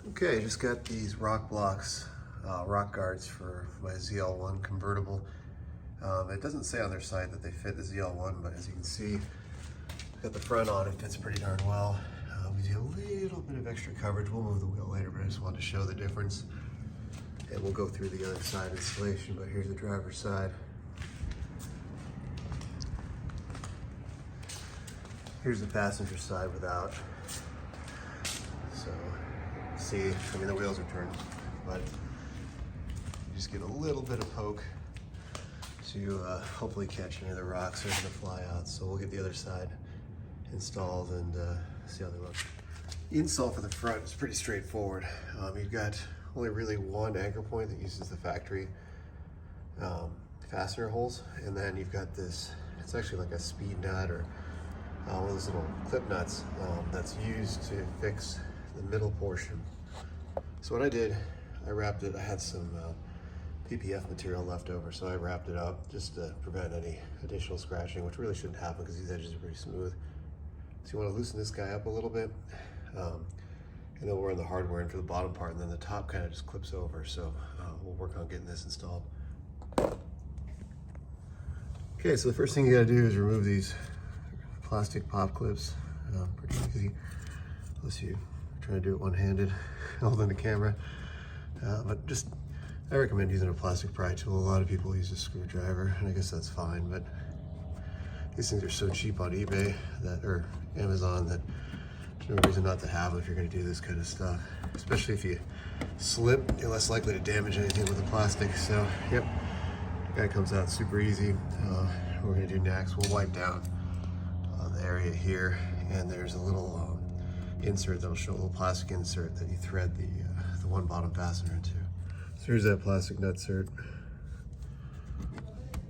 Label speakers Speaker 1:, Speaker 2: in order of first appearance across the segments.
Speaker 1: Okay, just got these Rokblokz rock guards for my ZL1 convertible. It doesn't say on their site that they fit the ZL1, but as you can see, got the front on, it fits pretty darn well. Gives you a little bit of extra coverage. We'll move the wheel later, but I just wanted to show the difference. And we'll go through the other side installation, but here's the driver's side. Here's the passenger side without. So, see, I mean the wheels are turned, but you just get a little bit of poke to hopefully catch any of the rocks that are gonna fly out. So we'll get the other side installed and see how they look. The install for the front is pretty straightforward. You've got only really one anchor point that uses the factory fastener holes, and then you've got this, it's actually like a speed nut or one of those little clip nuts that's used to fix the middle portion. So what I did, I wrapped it, I had some PPF material left over, so I wrapped it up just to prevent any additional scratching, which really shouldn't happen because these edges are pretty smooth. So you want to loosen this guy up a little bit, and then we'll run the hardware into the bottom part, and then the top kind of just clips over. So we'll work on getting this installed. Okay, so the first thing you got to do is remove these plastic pop clips. Pretty easy, unless you're trying to do it one-handed, holding the camera. But just, I recommend using a plastic pry tool. A lot of people use a screwdriver, and I guess that's fine, but these things are so cheap on eBay or Amazon that there's no reason not to have them if you're going to do this kind of stuff. Especially if you slip, you're less likely to damage anything with the plastic. So, yep, the guy comes out super easy. What we're going to do next, we'll wipe down the area here, and there's a little insert that'll show a little plastic insert that you thread the one bottom fastener into. So here's that plastic nutsert.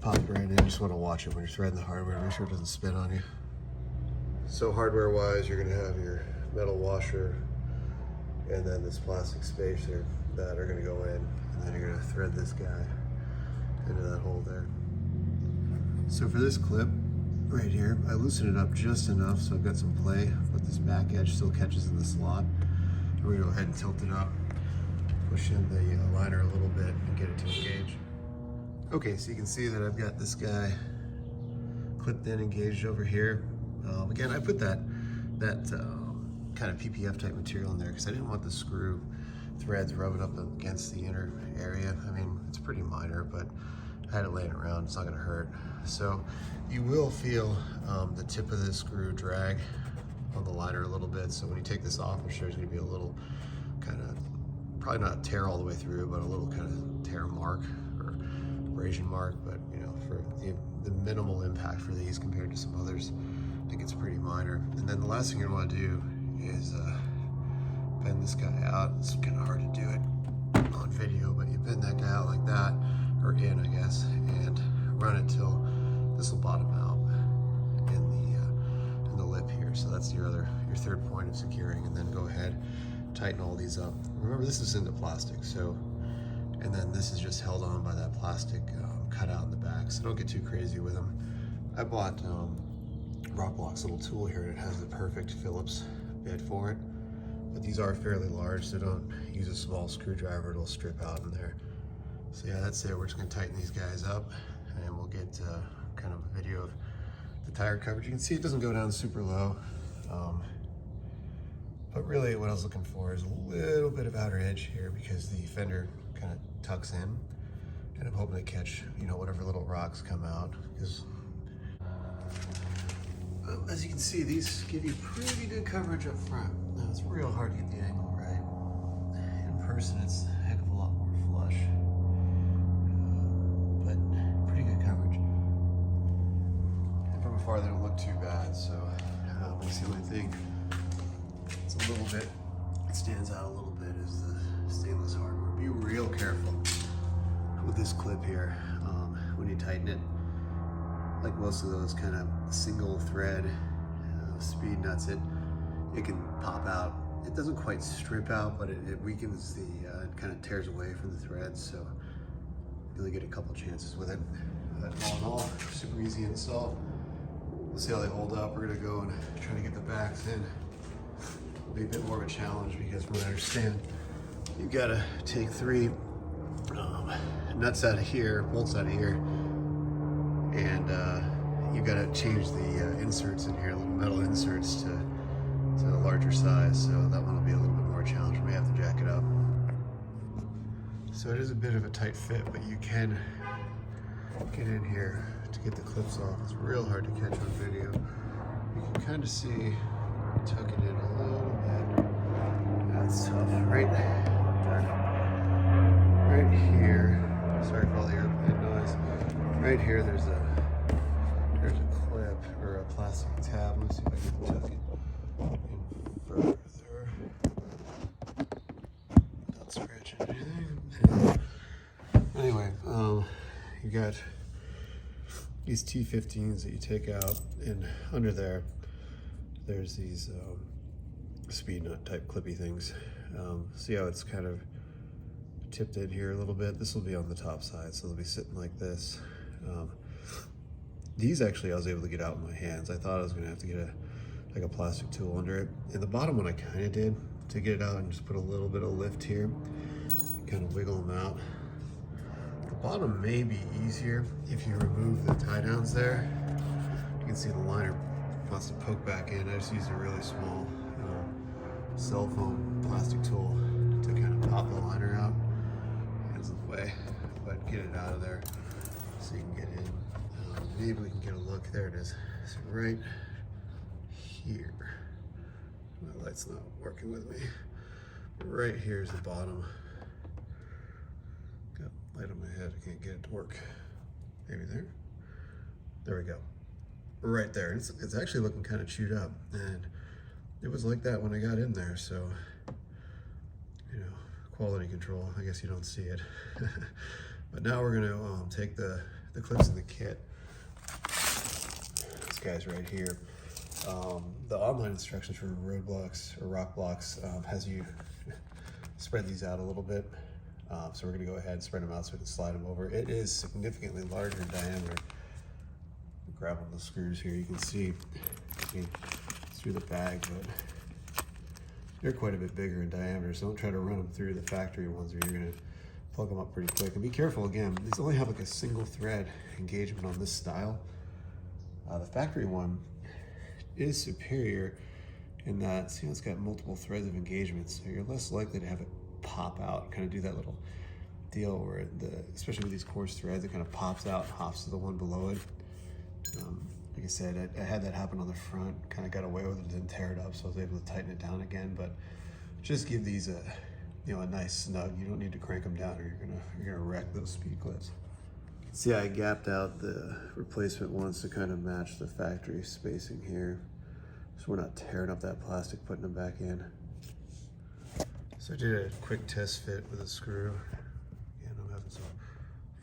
Speaker 1: Pop it right in. You just want to watch it when you're threading the hardware, make sure it doesn't spin on you. So hardware wise, you're going to have your metal washer and then this plastic spacer that are going to go in, and then you're going to thread this guy into that hole there. So for this clip right here, I loosened it up just enough so I've got some play, but this back edge still catches in the slot. We're going to go ahead and tilt it up, push in the liner a little bit and get it to engage. Okay, so you can see that I've got this guy clipped in, engaged over here. Again, I put that kind of PPF type material in there because I didn't want the screw threads rubbing up against the inner area. I mean, it's pretty minor, but I had it laying around, it's not gonna hurt. So you will feel the tip of this screw drag on the liner a little bit. So when you take this off, I'm sure there's gonna be a little kind of, probably not a tear all the way through, but a little kind of tear mark or abrasion mark. But you know, for the minimal impact for these compared to some others, I think it's pretty minor. And then the last thing you want to do is bend this guy out. It's kind of hard to do it on video, but you bend that guy out like that, or in, I guess, and run it till this will bottom out in the lip here. So that's your third point of securing, and then go ahead, tighten all these up. Remember, this is into plastic, so, and then this is just held on by that plastic cutout in the back, so don't get too crazy with them. I bought Rokblokz little tool here, and it has the perfect Phillips bit for it, but these are fairly large, so don't use a small screwdriver, it'll strip out in there. So yeah, that's it. We're just going to tighten these guys up, and we'll get kind of a video of the tire coverage. You can see it doesn't go down super low, but really what I was looking for is a little bit of outer edge here because the fender kind of tucks in, and I'm hoping to catch, you know, whatever little rocks come out. Because as you can see, these give you pretty good coverage up front. Now it's real hard to get the angle right. In person, it's a heck of a lot more flush, but pretty good coverage. And from afar, they don't look too bad. So that's the only thing. It's a little bit. It stands out a little bit is the stainless hardware. Be real careful with this clip here when you tighten it. Like most of those kind of single thread speed nuts, it can pop out. It doesn't quite strip out, but it weakens it kind of tears away from the threads, so you only get a couple chances with it. But all in all, super easy install. We'll see how they hold up. We're gonna go and try to get the backs in. It'll be a bit more of a challenge because from what I understand, you've got to take 3 nuts out of here, bolts out of here, and you've got to change the inserts in here, little metal inserts to a larger size. So that one will be a little bit more challenging. We have to jack it up. So it is a bit of a tight fit, but you can get in here to get the clips off. It's real hard to catch on video. You can kind of see, tuck it in a little bit. That's tough. Right here. Sorry for all the airplane noise. Right here, there's a clip or a plastic tab. Let me see if I can tuck it in further. Without scratching anything. Anyway, you got these T15s that you take out, and under there's these speed nut type clippy things. See how it's kind of tipped in here a little bit? This will be on the top side, so they'll be sitting like this. These actually I was able to get out in my hands. I thought I was gonna have to get a plastic tool under it. And the bottom one I kind of did to get it out, and just put a little bit of lift here, kind of wiggle them out. The bottom may be easier if you remove the tie downs there. You can see the liner wants to poke back in. I just used a really small cell phone plastic tool to kind of pop the liner out. Hands in the way, but get it out of there so you can get in. Maybe we can get a look. There it is. So right here. My light's not working with me. Right here is the bottom. Got light on my head. I can't get it to work. Maybe there. There we go. Right there. It's actually looking kind of chewed up, and it was like that when I got in there. So, you know, quality control. I guess you don't see it. But now we're gonna take the clips in the kit. This guy's right here. The online instructions for Rokblokz or Rokblokz has you spread these out a little bit. So we're gonna go ahead and spread them out so we can slide them over. It is significantly larger in diameter. Grab on the screws here. You can see through the bag, but they're quite a bit bigger in diameter. So don't try to run them through the factory ones, or you're gonna plug them up pretty quick. And be careful again, these only have like a single thread engagement on this style. The factory one is superior in that, see, it's got multiple threads of engagement, so you're less likely to have it pop out, kind of do that little deal where especially with these coarse threads, it kind of pops out and hops to the one below it. Like I said, I had that happen on the front, kind of got away with it, didn't tear it up, so I was able to tighten it down again. But just give these a nice snug. You don't need to crank them down, or you're gonna wreck those speed clips. See, I gapped out the replacement ones to kind of match the factory spacing here, so we're not tearing up that plastic putting them back in. So I did a quick test fit with a screw. Again, I'm having some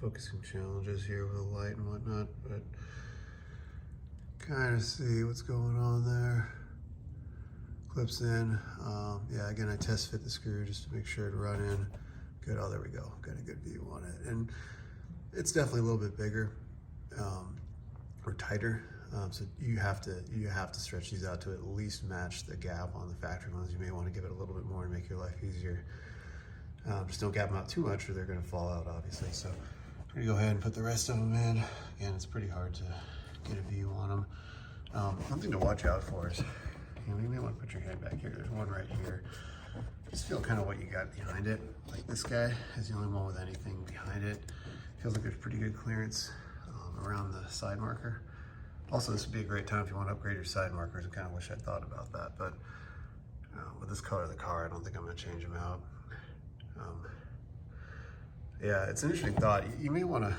Speaker 1: focusing challenges here with the light and whatnot, but kind of see what's going on there. Clips in. Yeah, again, I test fit the screw just to make sure to run in. Good. Oh, there we go. Got a good view on it. And it's definitely a little bit bigger or tighter. So you have to stretch these out to at least match the gap on the factory ones. You may want to give it a little bit more and make your life easier. Just don't gap them out too much, or they're going to fall out, obviously. So I'm going to go ahead and put the rest of them in. Again, it's pretty hard to get a view on them. One thing to watch out for is, you may want to put your hand back here. There's one right here. Just feel kind of what you got behind it. Like this guy is the only one with anything behind it. Feels like there's pretty good clearance around the side marker. Also, this would be a great time if you want to upgrade your side markers. I kind of wish I'd thought about that, but with this color of the car, I don't think I'm going to change them out. Yeah, it's an interesting thought. You may want to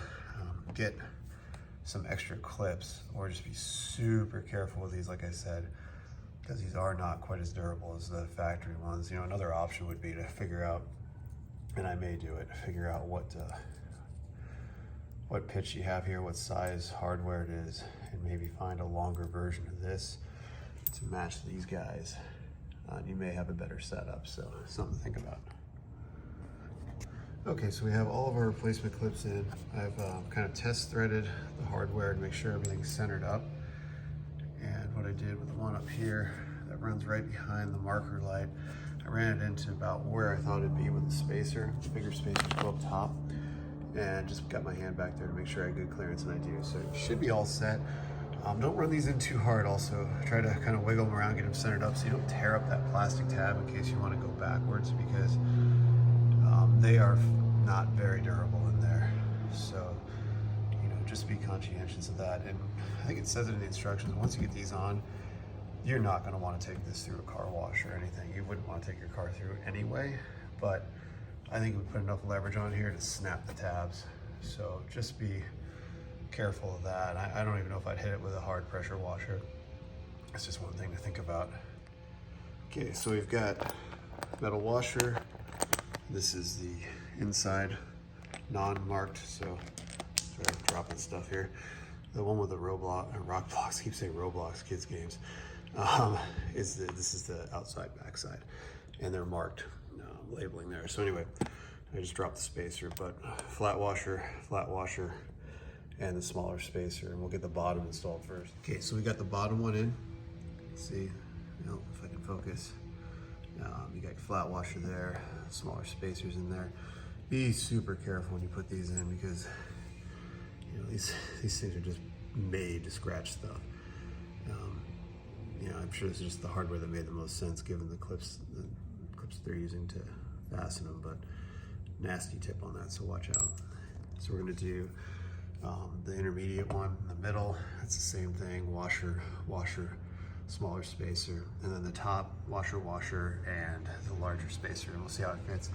Speaker 1: get some extra clips, or just be super careful with these, like I said, because these are not quite as durable as the factory ones. You know, another option would be to figure out, and I may do it, figure out what pitch you have here, what size hardware it is, and maybe find a longer version of this to match these guys. You may have a better setup, so something to think about. Okay, so we have all of our replacement clips in. I've kind of test threaded the hardware to make sure everything's centered up. And what I did with the one up here that runs right behind the marker light, I ran it into about where I thought it'd be with the spacer. Bigger spacers go up top, and just got my hand back there to make sure I had good clearance, and I do. So you should be all set. Don't run these in too hard also. Try to kind of wiggle them around, get them centered up so you don't tear up that plastic tab in case you want to go backwards, because they are not very durable in there. So, you know, just be conscientious of that. And I think it says it in the instructions, once you get these on, you're not going to want to take this through a car wash or anything. You wouldn't want to take your car through it anyway, but I think we put enough leverage on here to snap the tabs. So just be careful of that. I don't even know if I'd hit it with a hard pressure washer. It's just one thing to think about. Okay, so we've got metal washer. This is the inside non-marked, so sorry, I'm dropping stuff here. The one with the Rokblokz, keep saying Roblox, kids games, this is the outside backside, and they're marked, labeling there. So anyway, I just dropped the spacer, but flat washer, and the smaller spacer, and we'll get the bottom installed first. Okay, so we got the bottom one in. Let's see, if I can focus. You got your flat washer there, smaller spacers in there. Be super careful when you put these in, because these things are just made to scratch stuff. I'm sure this is just the hardware that made the most sense given the clips they're using to fasten them, but nasty tip on that, so watch out. So we're gonna do the intermediate one in the middle. That's the same thing, washer, smaller spacer, and then the top, washer, and the larger spacer, and we'll see how it fits.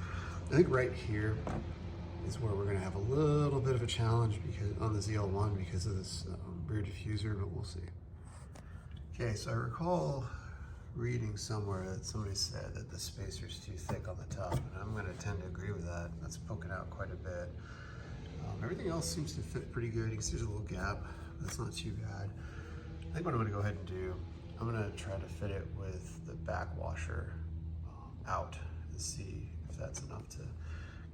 Speaker 1: I think right here is where we're gonna have a little bit of a challenge because on the ZL1 because of this rear diffuser, but we'll see. Okay, so I recall reading somewhere that somebody said that the spacer's too thick on the top, and I'm gonna tend to agree with that. That's poking out quite a bit. Everything else seems to fit pretty good. You can see there's a little gap. That's not too bad. I think what I'm gonna go ahead and do, I'm gonna try to fit it with the back washer out and see if that's enough to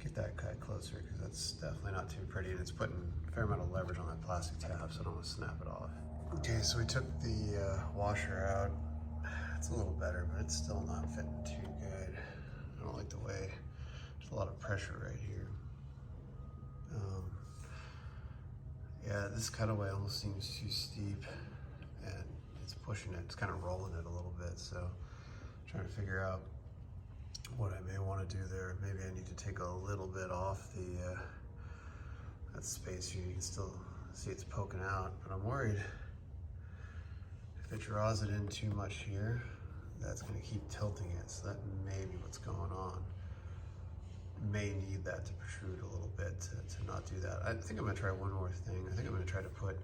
Speaker 1: get that cut closer, because that's definitely not too pretty, and it's putting a fair amount of leverage on that plastic tab, so I don't want to snap it off. Okay, so we took the washer out. It's a little better, but it's still not fitting too good. I don't like the way there's a lot of pressure right here. Yeah, this cutaway almost seems too steep, and it's pushing it. It's kind of rolling it a little bit, so I'm trying to figure out what I may want to do there. Maybe I need to take a little bit off the that space here. You can still see it's poking out, but I'm worried if it draws it in too much here, that's going to keep tilting it. So that may be what's going on. May need that to protrude a little bit to not do that. I think I'm going to try one more thing. I think I'm going to try to put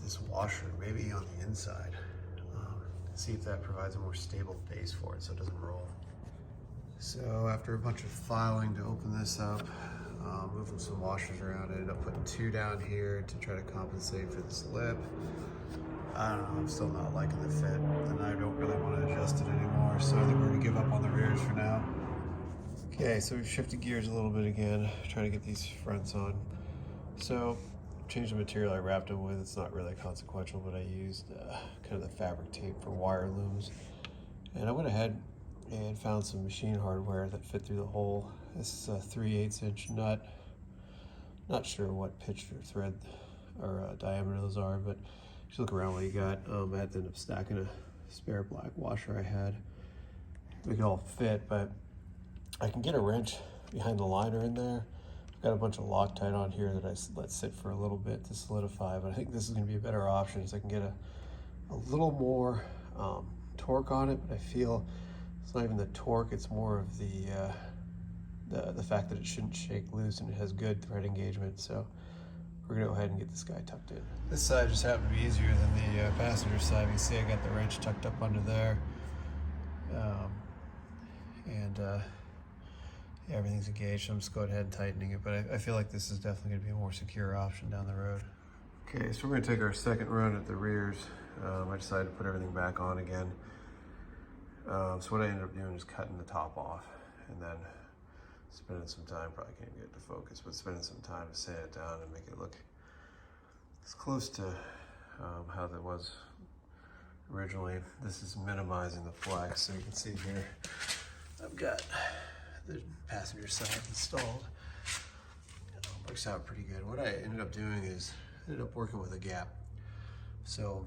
Speaker 1: this washer maybe on the inside. See if that provides a more stable base for it so it doesn't roll. So after a bunch of filing to open this up, moving some washers around, I ended up putting 2 down here to try to compensate for this lip. I don't know, I'm still not liking the fit, and I don't really want to adjust it anymore, so I think we're going to give up on the rears for now. Okay, so we've shifted gears a little bit again, trying to get these fronts on. So, changed the material I wrapped them with. It's not really consequential, but I used kind of the fabric tape for wire looms. And I went ahead and found some machine hardware that fit through the hole. This is a 3/8" nut. Not sure what pitch or thread or diameter those are, but just look around what you got. I had to end up stacking a spare black washer I had. We could all fit, but I can get a wrench behind the liner in there. I've got a bunch of Loctite on here that I let sit for a little bit to solidify, but I think this is going to be a better option, so I can get a little more torque on it, but I feel it's not even the torque, it's more of the fact that it shouldn't shake loose and it has good thread engagement. So we're gonna go ahead and get this guy tucked in. This side just happened to be easier than the passenger side. You can see I got the wrench tucked up under there. Yeah, everything's engaged, so I'm just going ahead and tightening it, but I feel like this is definitely gonna be a more secure option down the road. Okay, so we're gonna take our second run at the rears. I decided to put everything back on again. So what I ended up doing is cutting the top off and then spending some time, probably can't get it to focus, but spending some time to sand it down and make it look as close to how that was originally. This is minimizing the flex, so you can see here I've got the passenger side installed. Works out pretty good. What I ended up doing is ended up working with a gap. So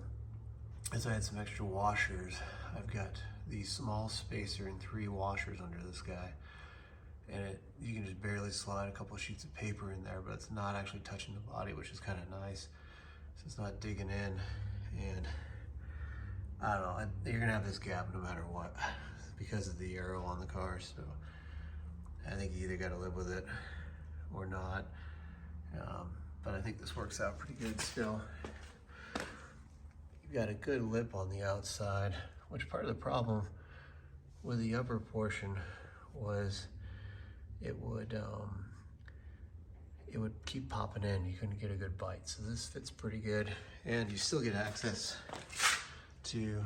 Speaker 1: as I had some extra washers, I've got the small spacer and 3 washers under this guy. And you can just barely slide a couple of sheets of paper in there, but it's not actually touching the body, which is kind of nice. So it's not digging in. And I don't know, you're gonna have this gap no matter what because of the arrow on the car. So I think you either gotta live with it or not. But I think this works out pretty good still. You've got a good lip on the outside, which part of the problem with the upper portion was it would keep popping in. You couldn't get a good bite. So this fits pretty good, and you still get access to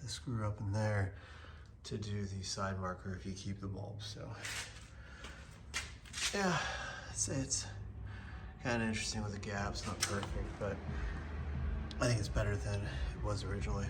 Speaker 1: the screw up in there to do the side marker if you keep the bulb. So yeah, I'd say it's kind of interesting with the gaps. Not perfect, but I think it's better than it was originally.